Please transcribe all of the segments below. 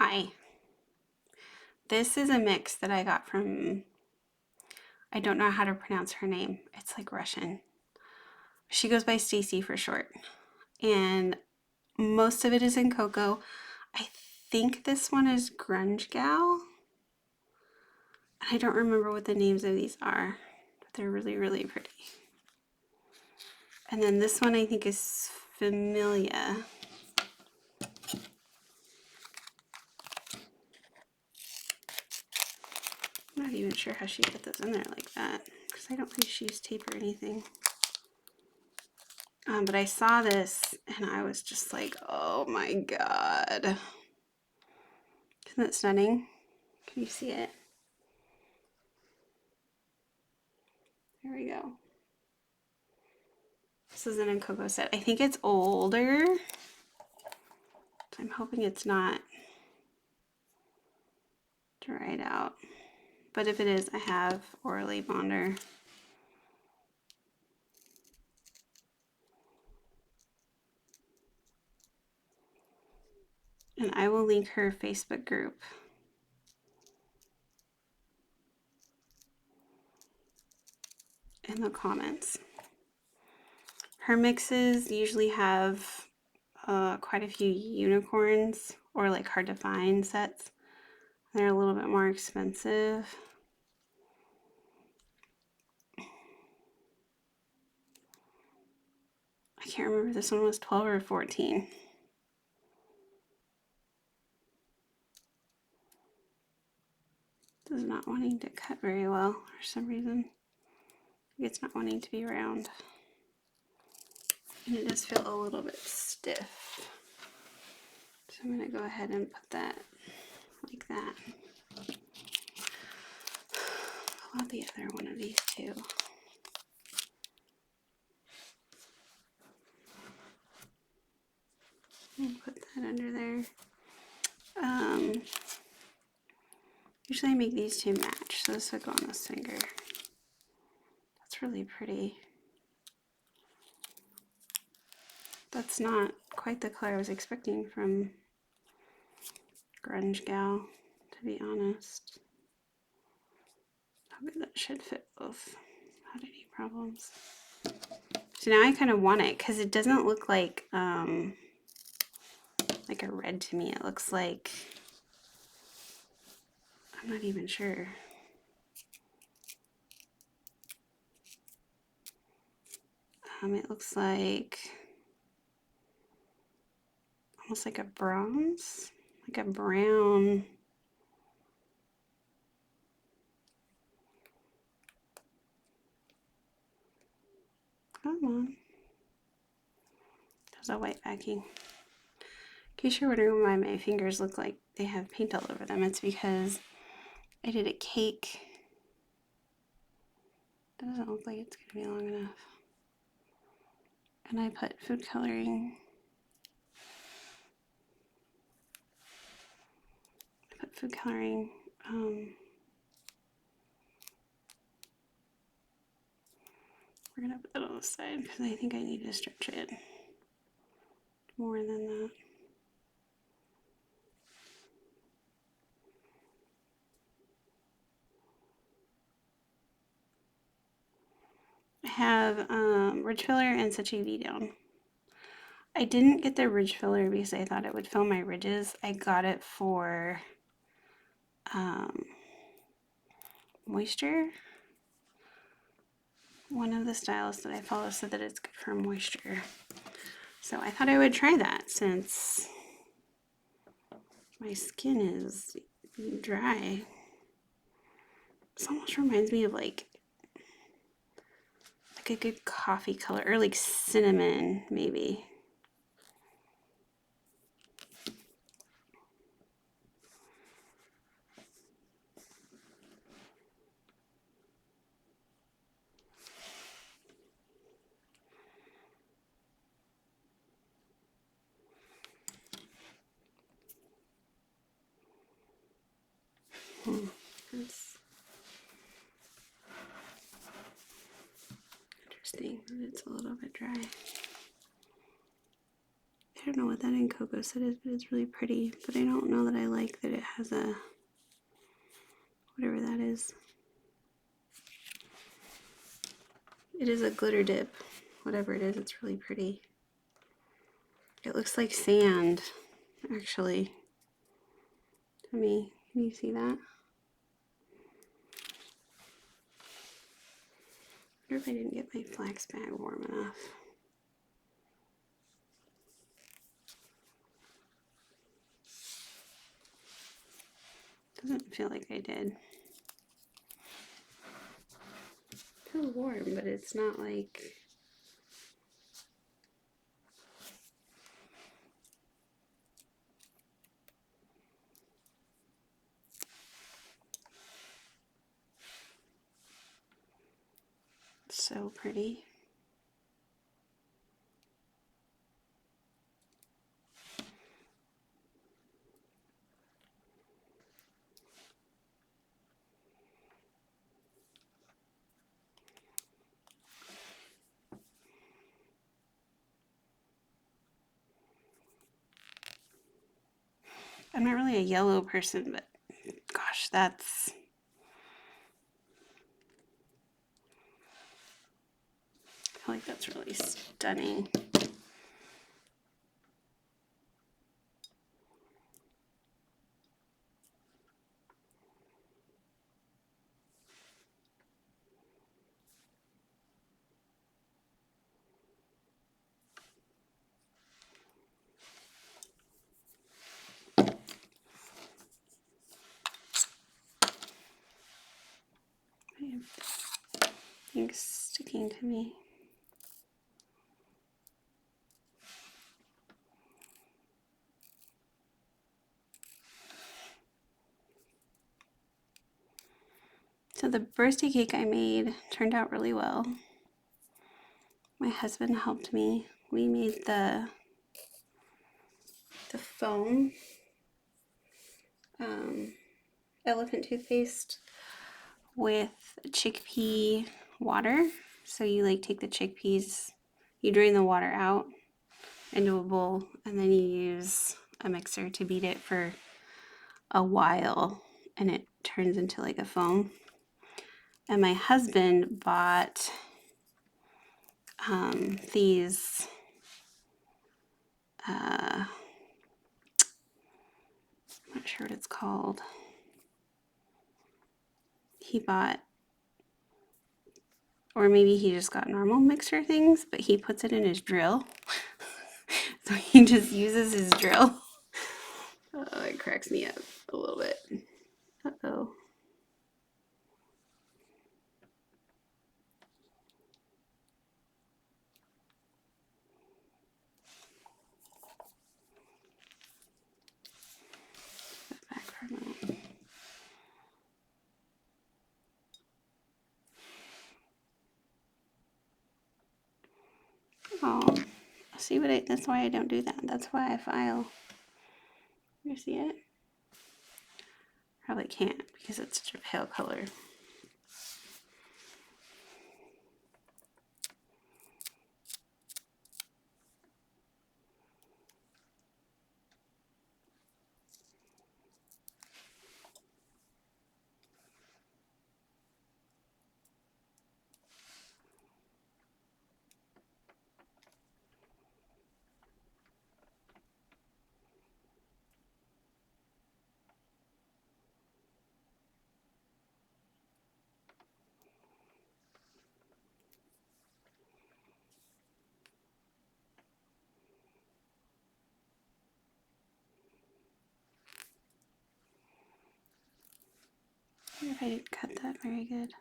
Hi. This is a mix that I got from, I don't know how to pronounce her name. It's like Russian. She goes by Stacy for short. And most of it is in cocoa. I think this one is Grunge Gal. I don't remember what the names of these are, but they're really, really pretty. And then this one I think is Familia. I'm not even sure how she put this in there like that because I don't think she used tape or anything. But I saw this and I was just like, oh my God. Isn't that stunning? Can you see it? There we go. This is an cocoa set. I think it's older. I'm hoping it's not dried out. But if it is, I have Orly Bonder. And I will link her Facebook group. In the comments. Her mixes usually have quite a few unicorns or like hard to find sets. They're a little bit more expensive. I can't remember if this one was 12 or 14. This is not wanting to cut very well for some reason. It's not wanting to be round. And it does feel a little bit stiff. So I'm going to go ahead and put that like that. Pull out the other one of these two. And put that under there. Usually I make these two match, so this would go on this finger. That's really pretty. That's not quite the color I was expecting from Grunge Gal, to be honest. Okay, that should fit both without any problems. So now I kind of want it because it doesn't look like a red to me. It looks like, I'm not even sure. It looks like almost like a bronze, like a brown. Come on. There's a white backing. In case you're wondering why my fingers look like they have paint all over them, it's because I did a cake. Doesn't look like it's gonna be long enough. And I put food coloring. We're gonna put that on the side because I think I need to stretch it more than that. I have ridge filler and such a V down. I didn't get the ridge filler because I thought it would fill my ridges. I got it for moisture. One of the stylists that I follow said that it's good for moisture. So I thought I would try that since my skin is dry. This almost reminds me of like a good coffee color or like cinnamon maybe. That's interesting that it's a little bit dry. don't know what that in cocoa set is, but it's really pretty. But I don't know that I like that it has a, whatever that is. It is a glitter dip. Whatever it is, it's really pretty. It looks like sand, actually, to me. Can you see that? I wonder if I didn't get my flax bag warm enough. Doesn't feel like I did. It feels warm, but it's not like... So pretty. I'm not really a yellow person, but gosh, that's... I feel like that's really stunning. Things sticking to me. So the birthday cake I made turned out really well. My husband helped me. We made the foam elephant toothpaste with chickpea water. So you like take the chickpeas, you drain the water out into a bowl, and then you use a mixer to beat it for a while, and it turns into like a foam. And my husband bought these I'm not sure what it's called. He bought, or maybe he just got normal mixer things, but he puts it in his drill. So he just uses his drill. Oh, it cracks me up a little bit. Uh-oh. Back for a minute. Oh, see what that's why I don't do that. That's why I file. You see it? Probably can't because it's such a pale color. I wonder if I didn't cut that very good.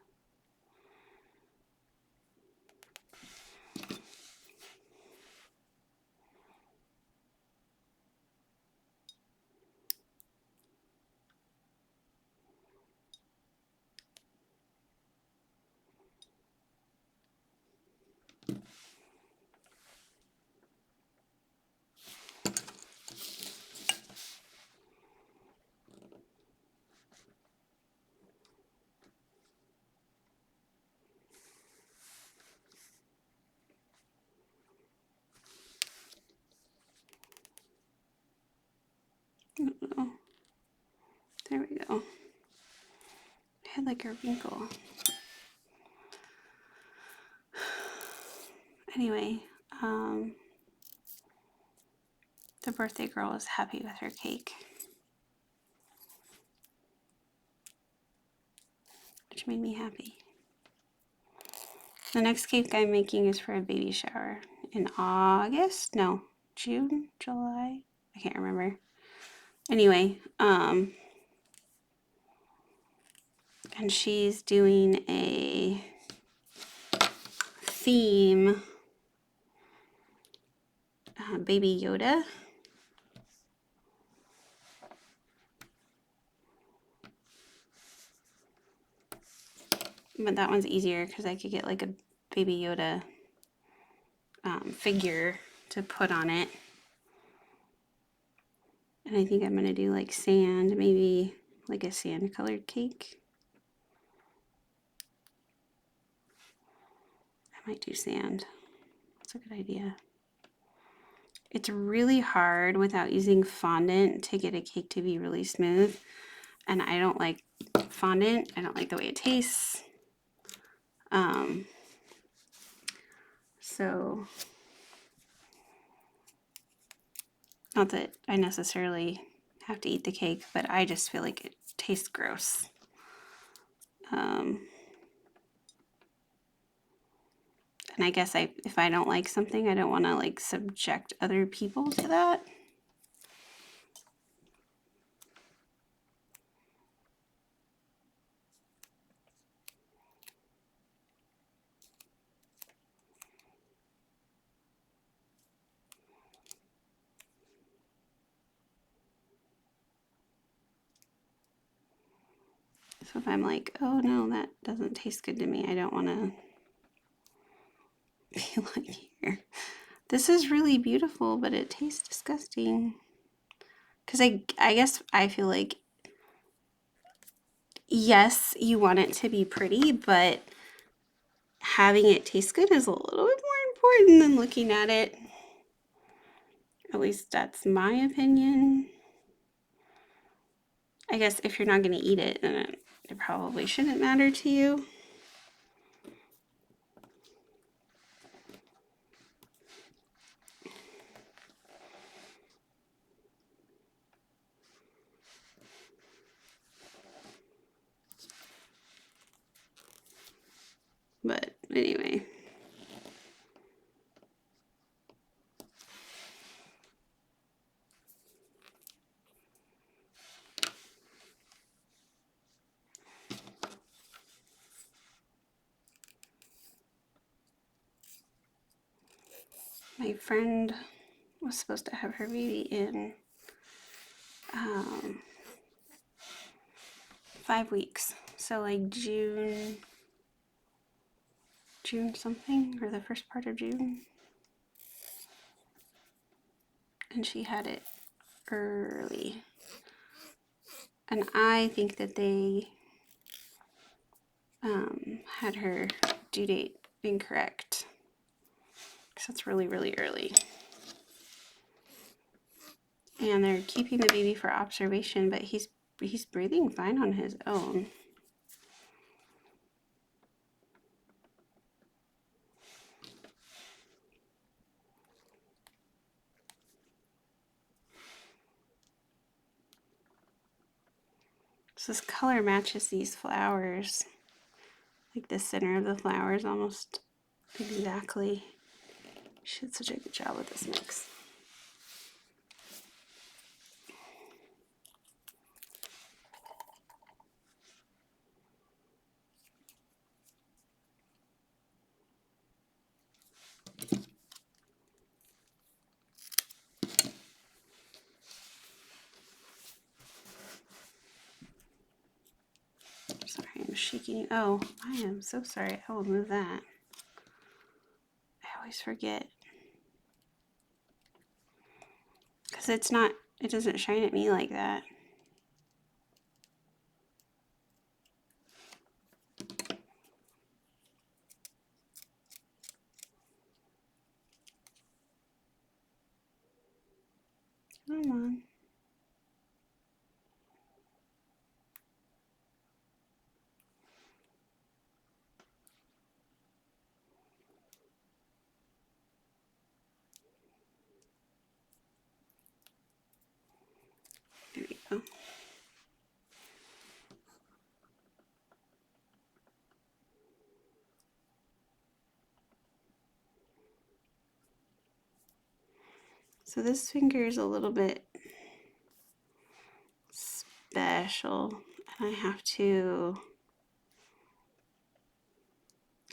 Oh, there we go. I had like a wrinkle. Anyway, the birthday girl was happy with her cake, which made me happy. The next cake I'm making is for a baby shower in August? No, June, July? I can't remember. Anyway, and she's doing a theme, Baby Yoda. But that one's easier because I could get like a Baby Yoda figure to put on it. And I think I'm going to do like sand, maybe like a sand colored cake. I might do sand. That's a good idea. It's really hard without using fondant to get a cake to be really smooth. And I don't like fondant. I don't like the way it tastes. So, not that I necessarily have to eat the cake, but I just feel like it tastes gross. And I guess if I don't like something, I don't want to like subject other people to that. So if I'm like, oh no, that doesn't taste good to me, I don't want to be like, here, this is really beautiful, but it tastes disgusting. Because I guess I feel like, yes, you want it to be pretty, but having it taste good is a little bit more important than looking at it. At least that's my opinion. I guess if you're not going to eat it, then it probably shouldn't matter to you. But anyway. My friend was supposed to have her baby in 5 weeks. So like June something, or the first part of June. And she had it early. And I think that they had her due date incorrect. Because that's really, really early. And they're keeping the baby for observation, but he's breathing fine on his own. So this color matches these flowers. Like the center of the flowers almost exactly. She did such a good job with this mix. Sorry, I'm shaking you. Oh, I am so sorry. I will move that. I always forget. Because it doesn't shine at me like that. Come on. go. So this finger is a little bit special, and I have to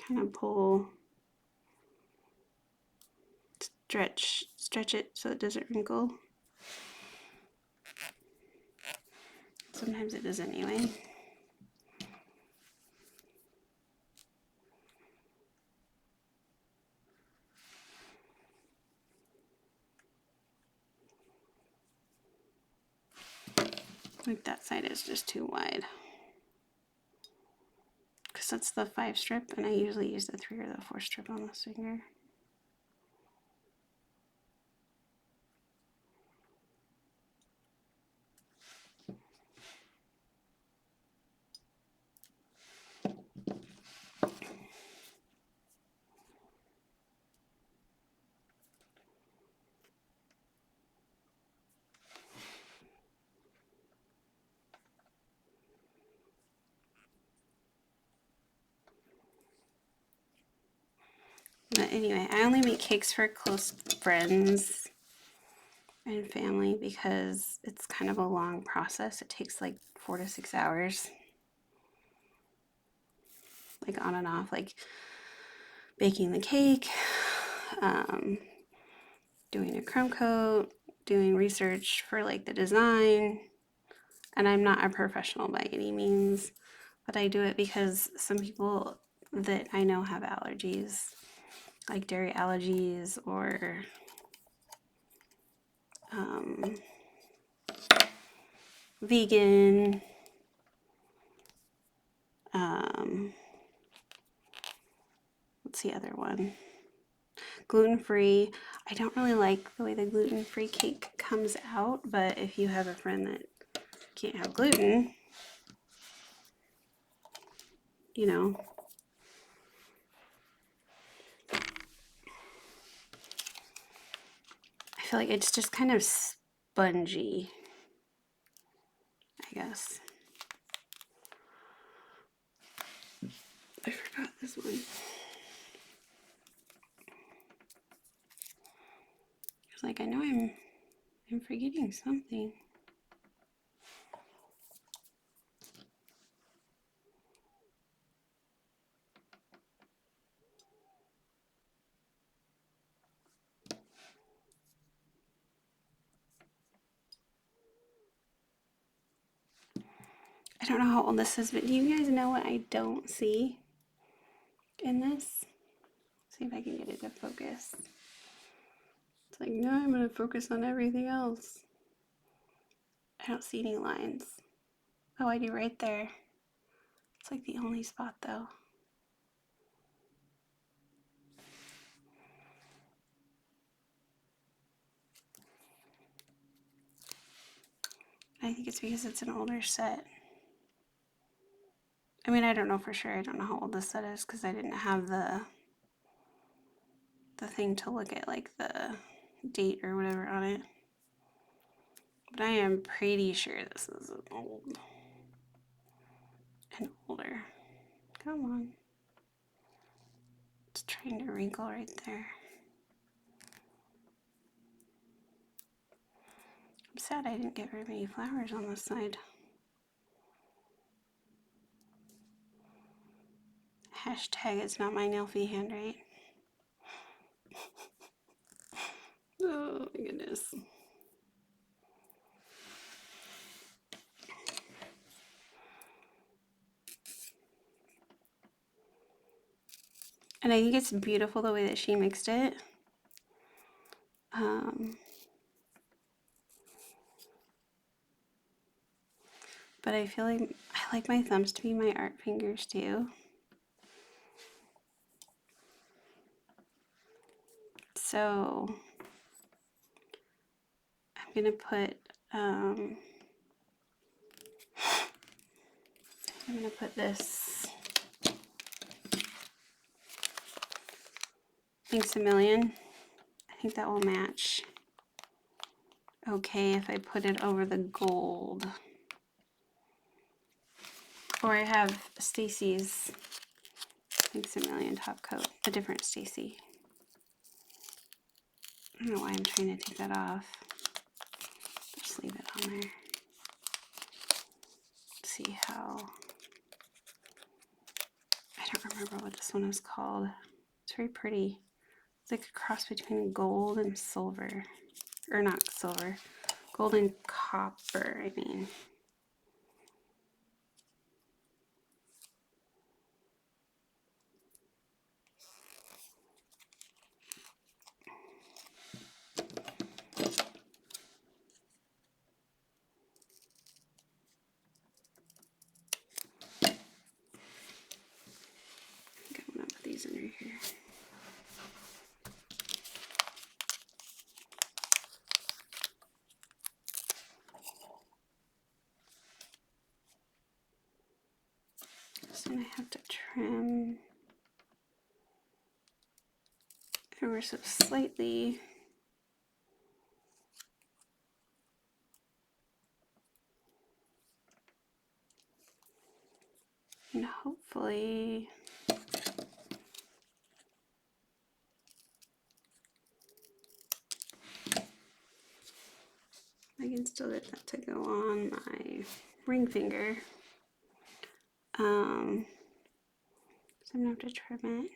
kind of pull, stretch it so it doesn't wrinkle. Sometimes it does anyway. Like that side is just too wide. Because that's the 5 strip, and I usually use the 3 or the 4 strip on this finger. But anyway, I only make cakes for close friends and family because it's kind of a long process. It takes like 4 to 6 hours, like on and off, like baking the cake, doing a crumb coat, doing research for like the design. And I'm not a professional by any means, but I do it because some people that I know have allergies, like dairy allergies or vegan, what's the other one? Gluten-free. I don't really like the way the gluten-free cake comes out, but if you have a friend that can't have gluten, you know, I feel like it's just kind of spongy, I guess. I forgot this one. It's like I know I'm forgetting something. I don't know how old this is, but do you guys know what I don't see in this? See if I can get it to focus. It's like, no, I'm going to focus on everything else. I don't see any lines. Oh, I do right there. It's like the only spot though. I think it's because it's an older set. I mean, I don't know for sure. I don't know how old this set is because I didn't have the thing to look at, like the date or whatever on it. But I am pretty sure this is an older. Come on. It's trying to wrinkle right there. I'm sad I didn't get very many flowers on this side. Hashtag it's not my Nelfie hand, right? Oh my goodness. And I think it's beautiful the way that she mixed it. But I feel like I like my thumbs to be my art fingers too. So I'm gonna put this Thanks a Million. I think that will match okay if I put it over the gold. Or I have Stacy's Thanks a Million top coat, a different Stacy. I don't know why I'm trying to take that off. Just leave it on there. Let's see how. I don't remember what this one is called. It's very pretty. It's like a cross between gold and silver. Or not silver. Gold and copper, I mean. I think I'm gonna put these under here. This one I have to trim ever so slightly. And hopefully I can still get that to go on my ring finger. So I'm gonna have to trim it.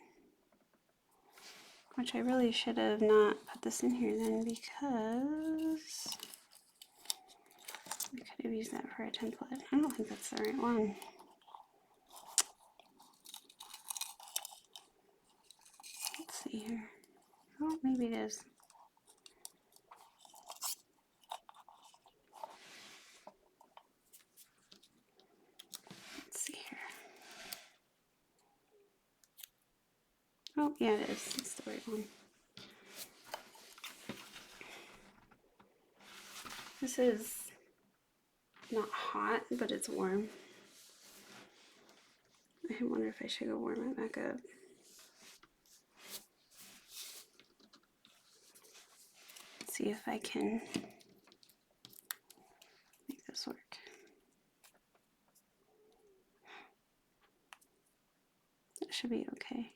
Which I really should have not put this in here then, because I could have used that for a template. I don't think that's the right one. Let's see here. Oh, maybe it is. Let's see here. Oh, yeah, it is. It's the right one. This is not hot, but it's warm. I wonder if I should go warm it back up. Let's see if I can make this work. That should be okay.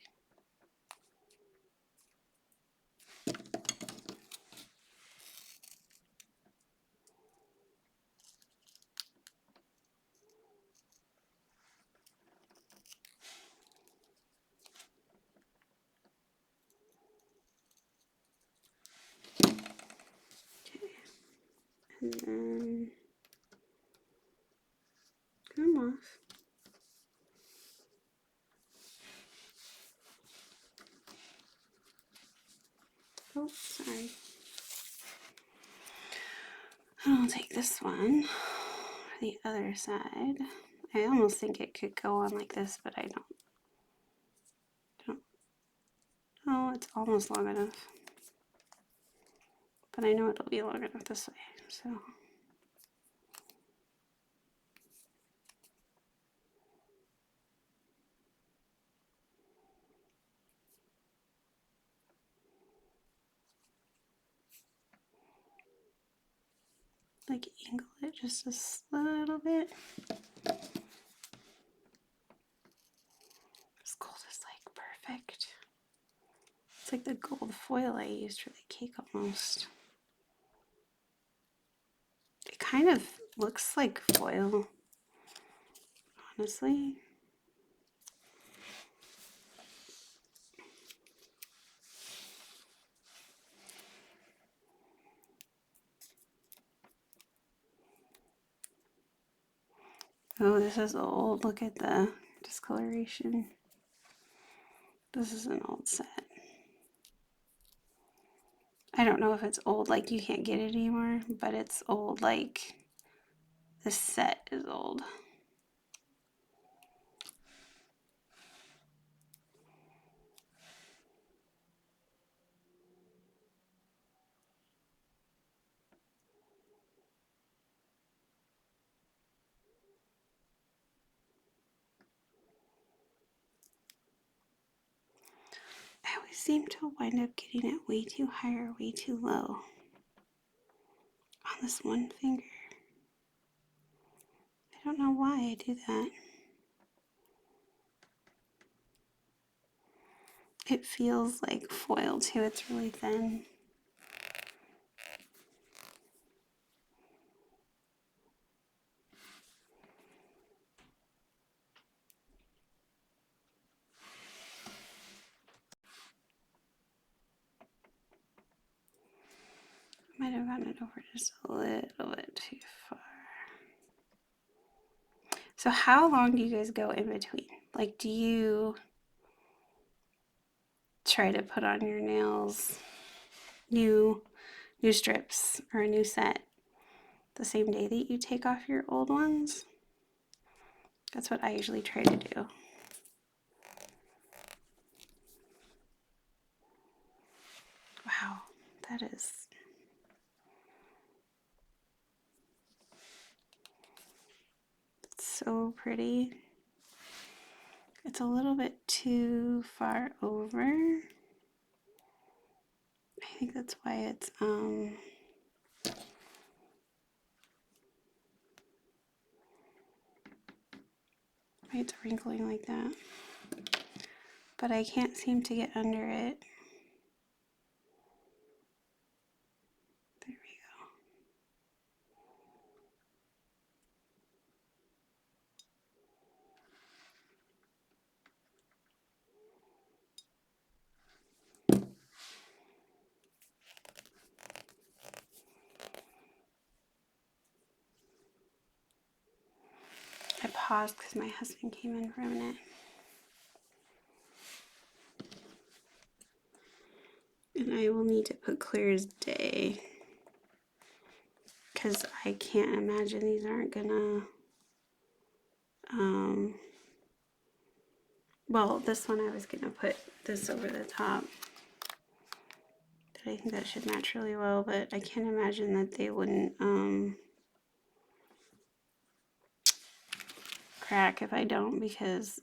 And then come off. Oh, sorry. I'll take this one for the other side. I almost think it could go on like this, but I don't. Oh, it's almost long enough. But I know it'll be long enough this way, so. Like angle it just a little bit. This gold is like perfect. It's like the gold foil I used for the cake almost. It kind of looks like foil, honestly. Oh, this is old. Look at the discoloration. This is an old set. I don't know if it's old like you can't get it anymore, but it's old like this set is old. I always seem to wind up getting it way too high or way too low on this one finger. I don't know why I do that. It feels like foil too, it's really thin. Might have gotten it over just a little bit too far. So how long do you guys go in between? Like, do you try to put on your nails new strips or a new set the same day that you take off your old ones? That's what I usually try to do. Wow, that is so pretty. It's a little bit too far over. I think that's why it's why it's wrinkling like that. But I can't seem to get under it. There we go. I paused because my husband came in for a minute. And I will need to put clear as day because I can't imagine these aren't gonna well, this one I was gonna put this over the top. I think that should match really well, but I can't imagine that they wouldn't crack if I don't, because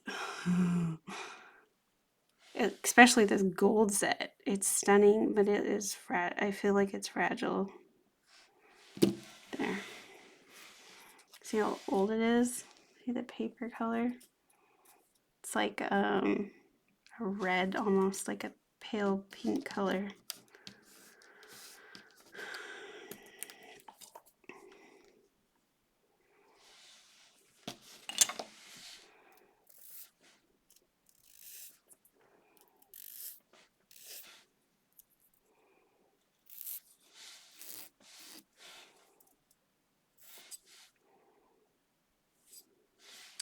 especially this gold set, it's stunning, but it is I feel like it's fragile. There. See how old it is? See the paper color? It's like a red, almost like a pale pink color.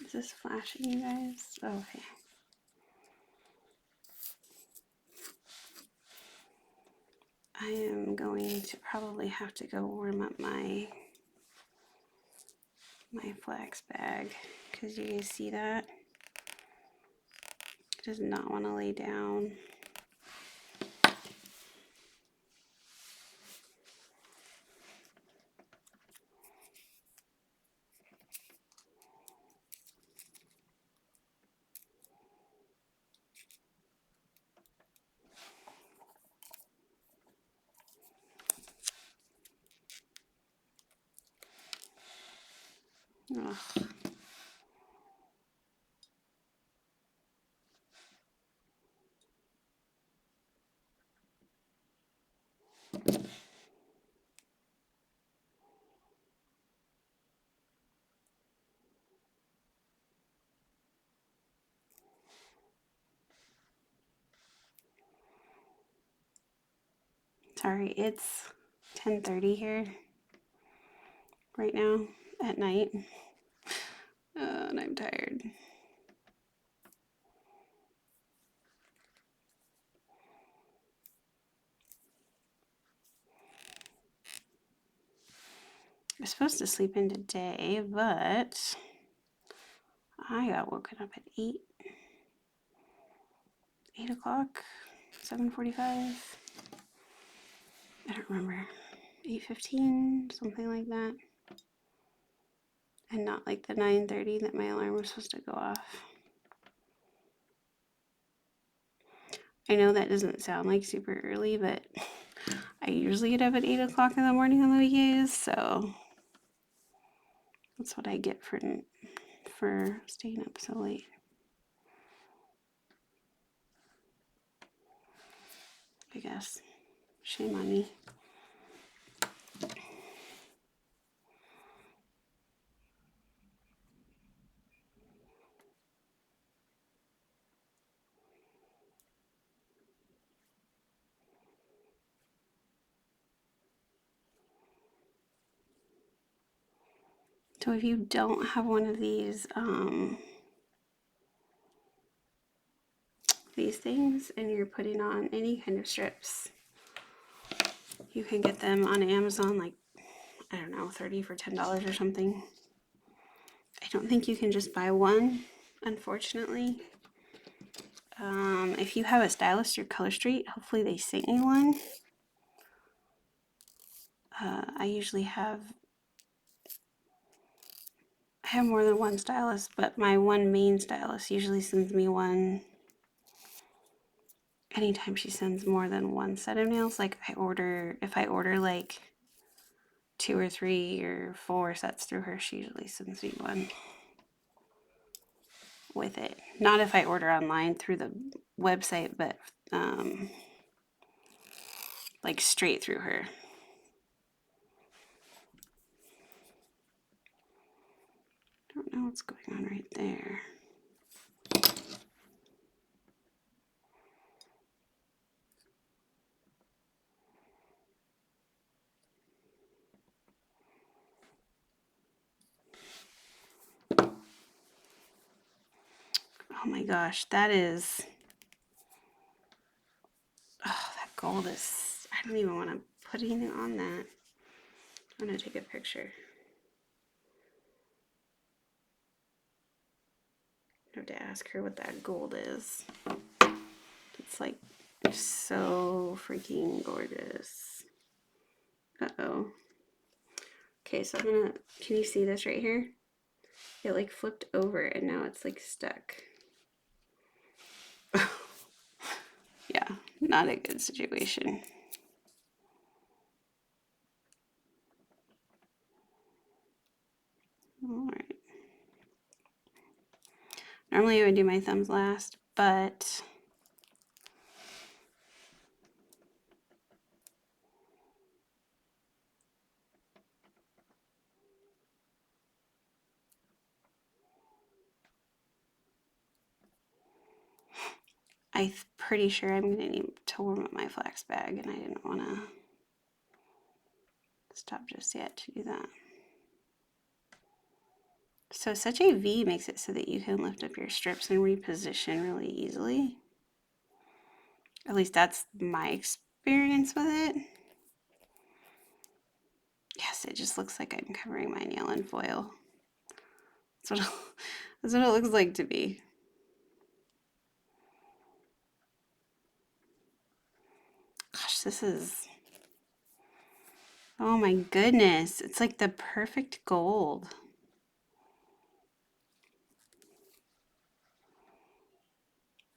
Is this flashing, you guys? Oh, okay. I am going to probably have to go warm up my flax bag, because you guys see that? It does not want to lay down. Ugh. Sorry, it's 10:30 here right now at night, and I'm tired. I was supposed to sleep in today, but I got woken up at 8 o'clock, 7:45. I don't remember, 8:15, something like that. And not like the 9:30 that my alarm was supposed to go off. I know that doesn't sound like super early, but I usually get up at 8 o'clock in the morning on the weekdays, so that's what I get for staying up so late. I guess. Shame on me. So if you don't have one of these things and you're putting on any kind of strips, you can get them on Amazon, like, I don't know, 30 for $10 or something. I don't think you can just buy one, unfortunately. If you have a stylist or Color Street, hopefully they sent you one. I usually have more than one stylist, but my one main stylist usually sends me one anytime she sends more than one set of nails. Like if I order like 2 or 3 or 4 sets through her, she usually sends me one with it. Not if I order online through the website, but like straight through her. I don't know what's going on right there. Oh my gosh, that gold is, I don't even want to put anything on that. I'm going to take a picture. I have to ask her what that gold is. It's like so freaking gorgeous. Uh-oh. Okay, so can you see this right here? It like flipped over and now it's like stuck. Yeah, not a good situation. All right. Normally I would do my thumbs last, but I'm pretty sure I'm gonna need to warm up my flax bag, and I didn't want to stop just yet to do that. So such a V makes it so that you can lift up your strips and reposition really easily. At least that's my experience with it. Yes, it just looks like I'm covering my nail in foil. That's what it looks like to me. Gosh, this is, oh my goodness. It's like the perfect gold.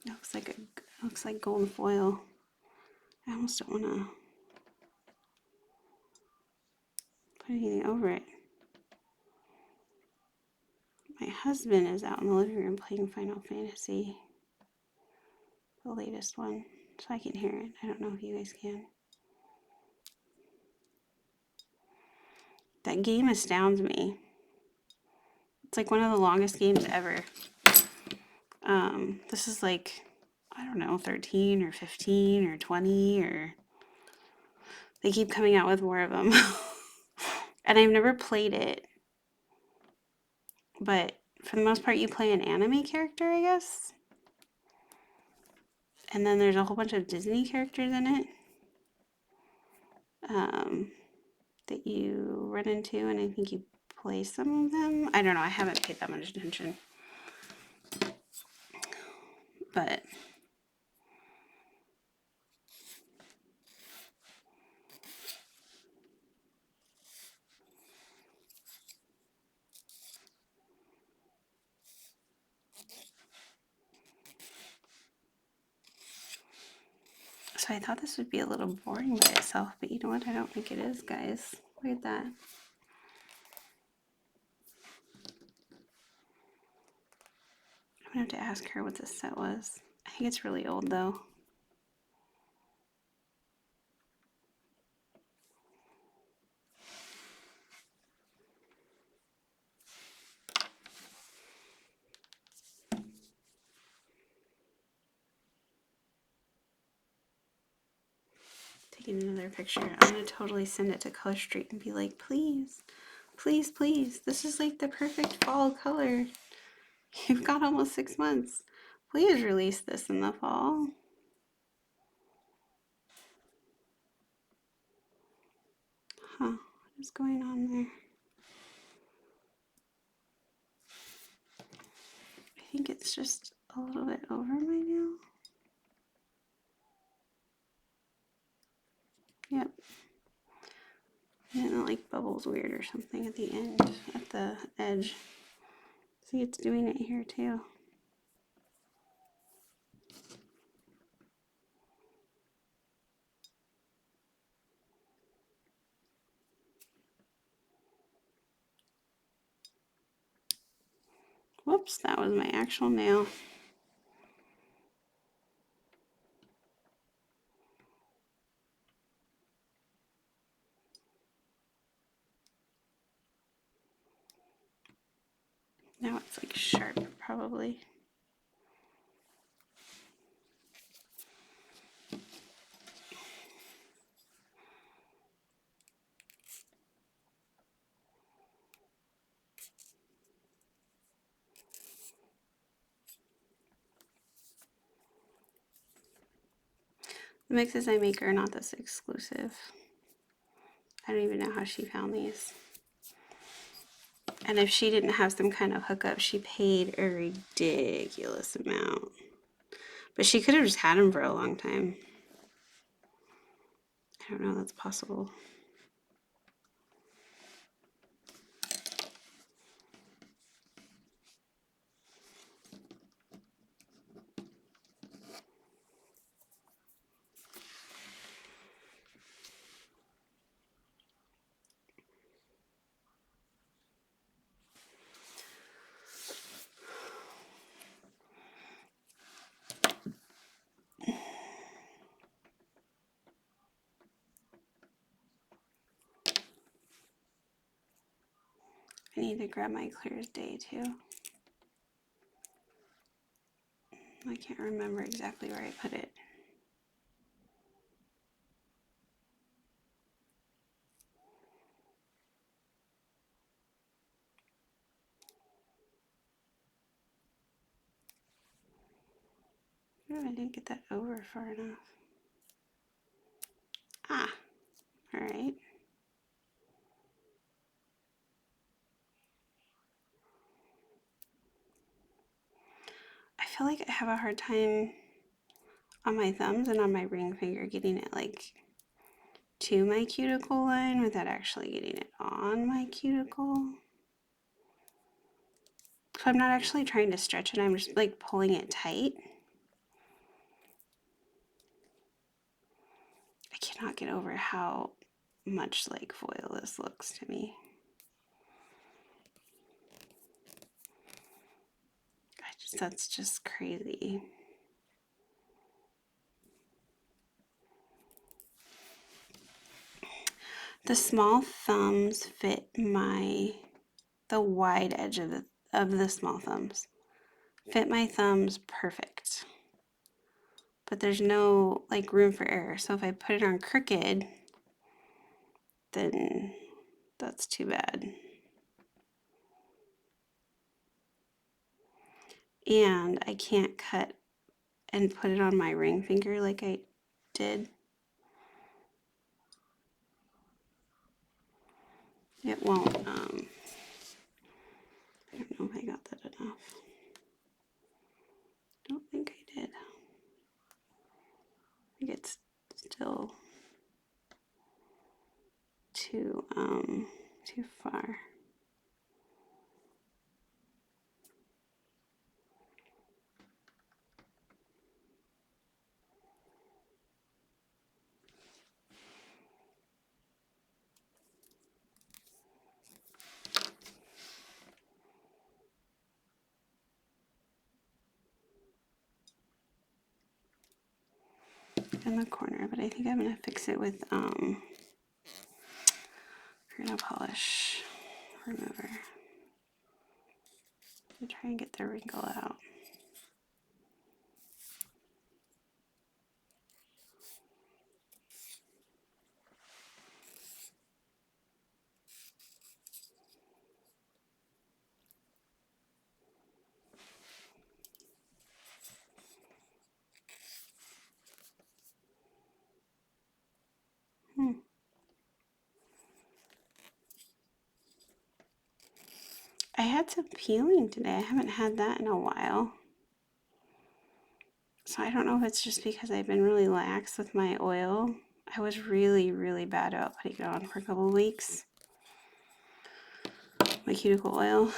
It looks like gold foil. I almost don't want to put anything over it. My husband is out in the living room playing Final Fantasy, the latest one, so I can hear it. I don't know if you guys can. That game astounds me. It's like one of the longest games ever. This is like, I don't know, 13 or 15 or 20, or they keep coming out with more of them. And I've never played it, but for the most part you play an anime character, I guess. And then there's a whole bunch of Disney characters in it that you run into, and I think you play some of them. I don't know, I haven't paid that much attention. But So I thought this would be a little boring by itself, but you know what? I don't think it is, guys. Look at that. I'm gonna have to ask her what this set was. I think it's really old though. Taking another picture. I'm gonna totally send it to Color Street and be like, please, please, please. This is like the perfect fall color. You've got almost 6 months. Please release this in the fall. Huh, what is going on there? I think it's just a little bit over my nail. Yep. And it like bubbles weird or something at the end, at the edge. See, it's doing it here too. Whoops, that was my actual nail. Now it's like sharp, probably. The mixes I make are not this exclusive. I don't even know how she found these. And if she didn't have some kind of hookup, she paid a ridiculous amount. But she could have just had them for a long time. I don't know, that's possible. I need to grab my clear as day too. I can't remember exactly where I put it. Oh, I didn't get that over far enough. Ah, all right. I feel like I have a hard time on my thumbs and on my ring finger getting it like to my cuticle line without actually getting it on my cuticle. So I'm not actually trying to stretch it, I'm just like pulling it tight. I cannot get over how much like foil this looks to me. That's just crazy. The small thumbs fit the wide edge of the small thumbs. Fit my thumbs perfect. But there's no like room for error. So if I put it on crooked, then that's too bad. And I can't cut and put it on my ring finger like I did. It won't, I don't know if I got that enough. I don't think I did. I think it's still too far. in the corner, but I think I'm going to fix it with Granite Polish Remover to try and get the wrinkle out. I had some peeling today. I haven't had that in a while. So I don't know if it's just because I've been really lax with my oil. I was really, really bad about putting it on for a couple of weeks. My cuticle oil,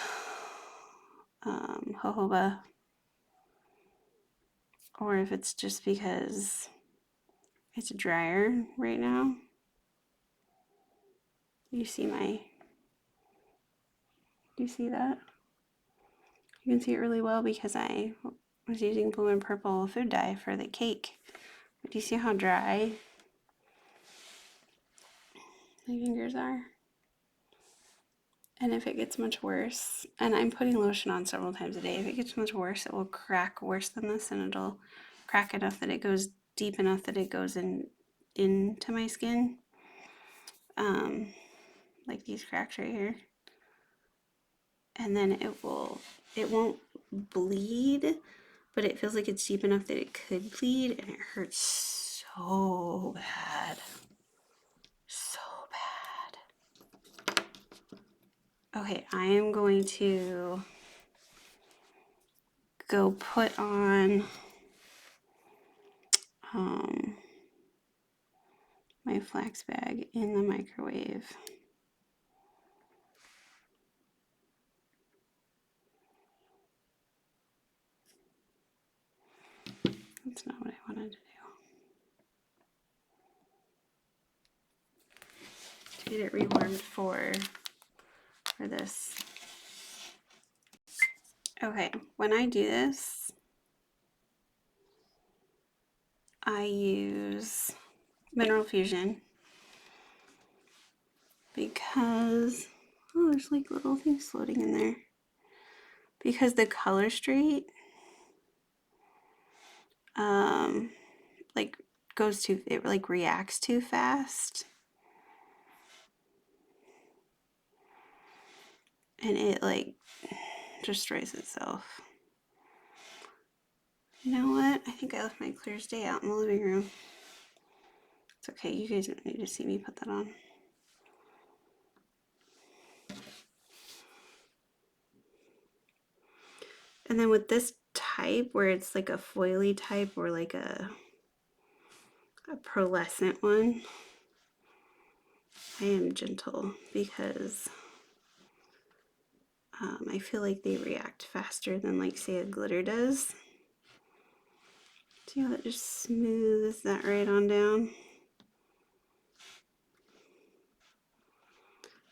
jojoba, or if it's just because it's drier right now. You see that? You can see it really well because I was using blue and purple food dye for the cake. But do you see how dry my fingers are? And if it gets much worse, and I'm putting lotion on several times a day, if it gets much worse, it will crack worse than this, and it'll crack enough that it goes deep enough that it goes into my skin. Like these cracks right here. And then it won't bleed, but it feels like it's deep enough that it could bleed, and it hurts so bad. So bad. Okay, I am going to go put on my flax bag in the microwave. That's not what I wanted to do. To get it rewarmed for this. Okay, when I do this, I use Mineral Fusion because, oh, there's like little things floating in there. Because the color straight, like it like reacts too fast. And it like destroys itself. You know what? I think I left my Clear Stay out in the living room. It's okay, you guys don't need to see me put that on. And then with this type, where it's like a foily type or like a pearlescent one, I am gentle because I feel like they react faster than like say a glitter does. See how that just smooths that right on down?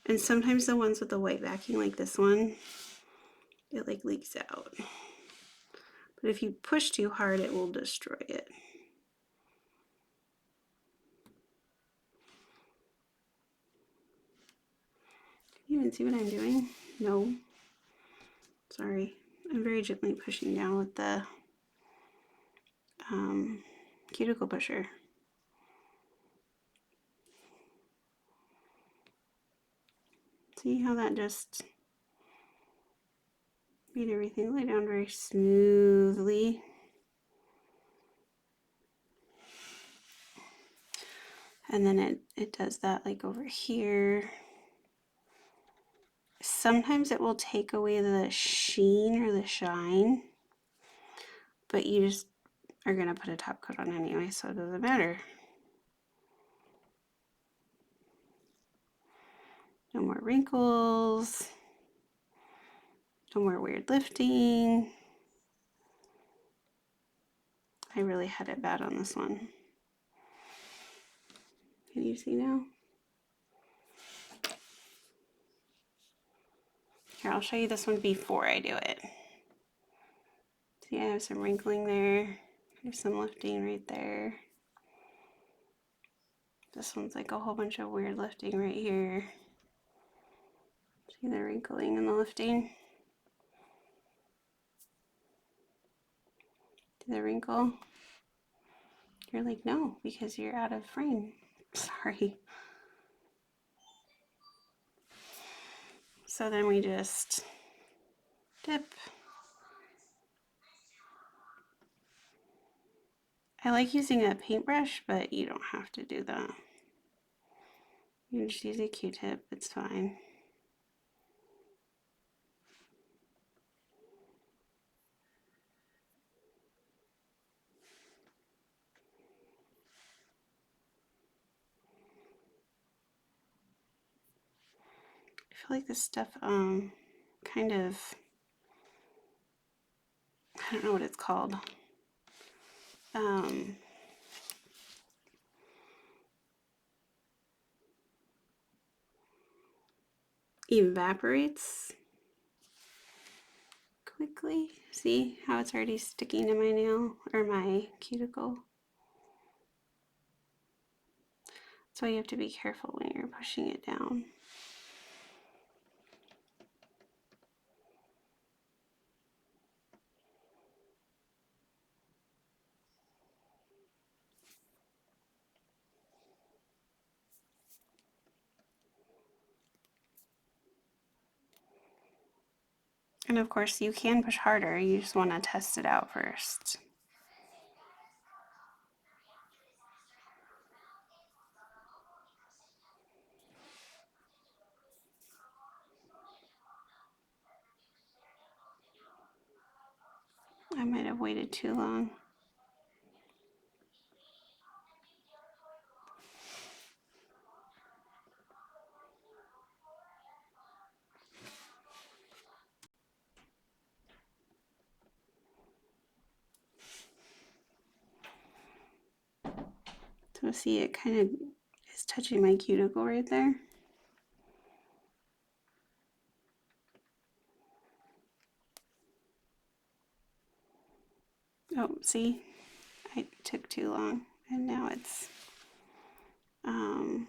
And sometimes the ones with the white backing, like this one, it like leaks out. But if you push too hard, it will destroy it. Can you even see what I'm doing? No. Sorry. I'm very gently pushing down with the cuticle pusher. See how that just made everything lay down very smoothly. And then it does that like over here. Sometimes it will take away the sheen or the shine, but you just are gonna put a top coat on anyway, so it doesn't matter. No more wrinkles. No more weird lifting. I really had it bad on this one. Can you see now? Here, I'll show you this one before I do it. See, I have some wrinkling there. There's some lifting right there. This one's like a whole bunch of weird lifting right here. See the wrinkling and the lifting? See the wrinkle? You're like, no, because you're out of frame. Sorry. So then we just dip. I like using a paintbrush, but you don't have to do that. You can just use a Q-tip, it's fine. I feel like this stuff kind of, I don't know what it's called. Evaporates quickly. See how it's already sticking to my nail or my cuticle? So you have to be careful when you're pushing it down. And of course you can push harder, you just want to test it out first. I might have waited too long. So see, it kind of is touching my cuticle right there. Oh, see, I took too long and now it's, I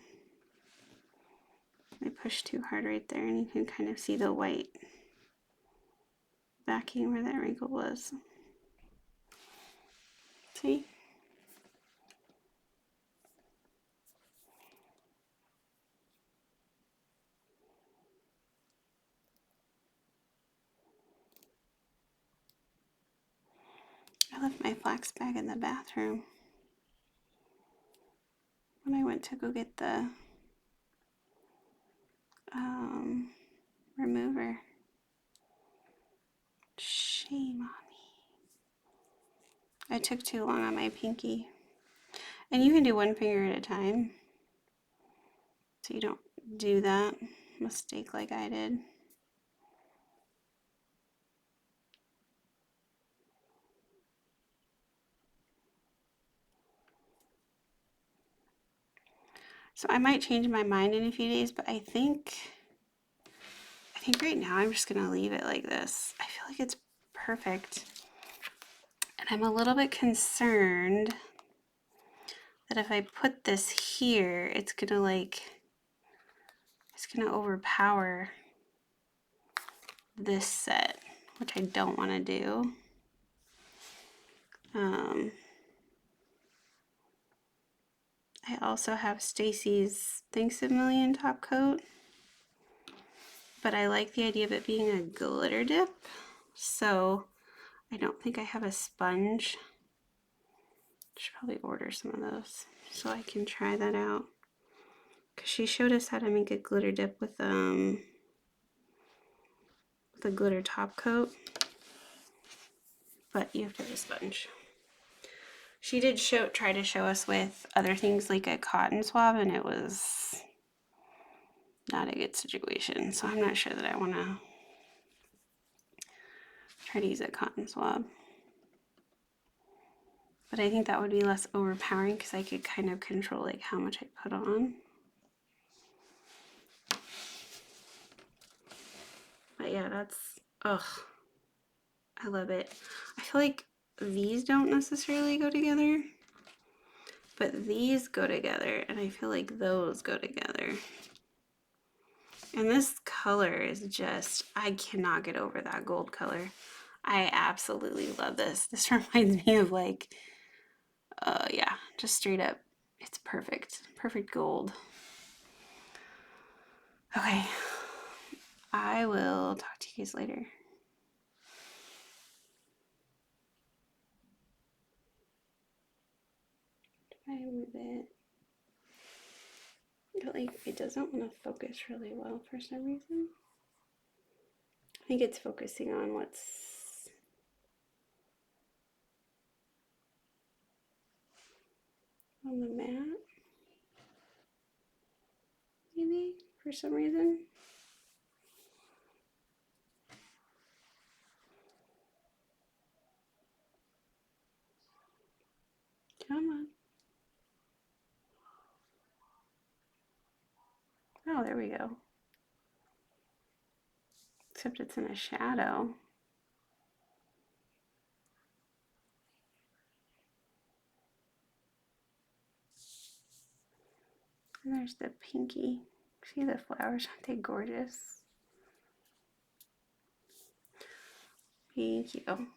pushed too hard right there and you can kind of see the white backing where that wrinkle was. See? I left my flax bag in the bathroom when I went to go get the remover. Shame on me. I took too long on my pinky. And you can do one finger at a time, so you don't do that mistake like I did. So I might change my mind in a few days, but I think right now I'm just gonna leave it like this. I feel like it's perfect. And I'm a little bit concerned that if I put this here, it's gonna overpower this set, which I don't want to do. I also have Stacy's Thanks a Million top coat, but I like the idea of it being a glitter dip, so I don't think I have a sponge. I should probably order some of those so I can try that out, because she showed us how to make a glitter dip with a glitter top coat, but you have to have a sponge. She did try to show us with other things like a cotton swab, and it was not a good situation, so I'm not sure that I want to try to use a cotton swab. But I think that would be less overpowering because I could kind of control like how much I put on. But yeah, that's, ugh, I love it. I feel like these don't necessarily go together. But these go together, and I feel like those go together. And this color is just, I cannot get over that gold color. I absolutely love this. This reminds me of like, yeah, just straight up, it's perfect. Perfect gold. Okay, I will talk to you guys later. I move it. But like, it doesn't want to focus really well for some reason. I think it's focusing on what's on the mat. Maybe for some reason. Come on. Oh, there we go. Except it's in a shadow. And there's the pinky. See the flowers? Aren't they gorgeous? Thank you.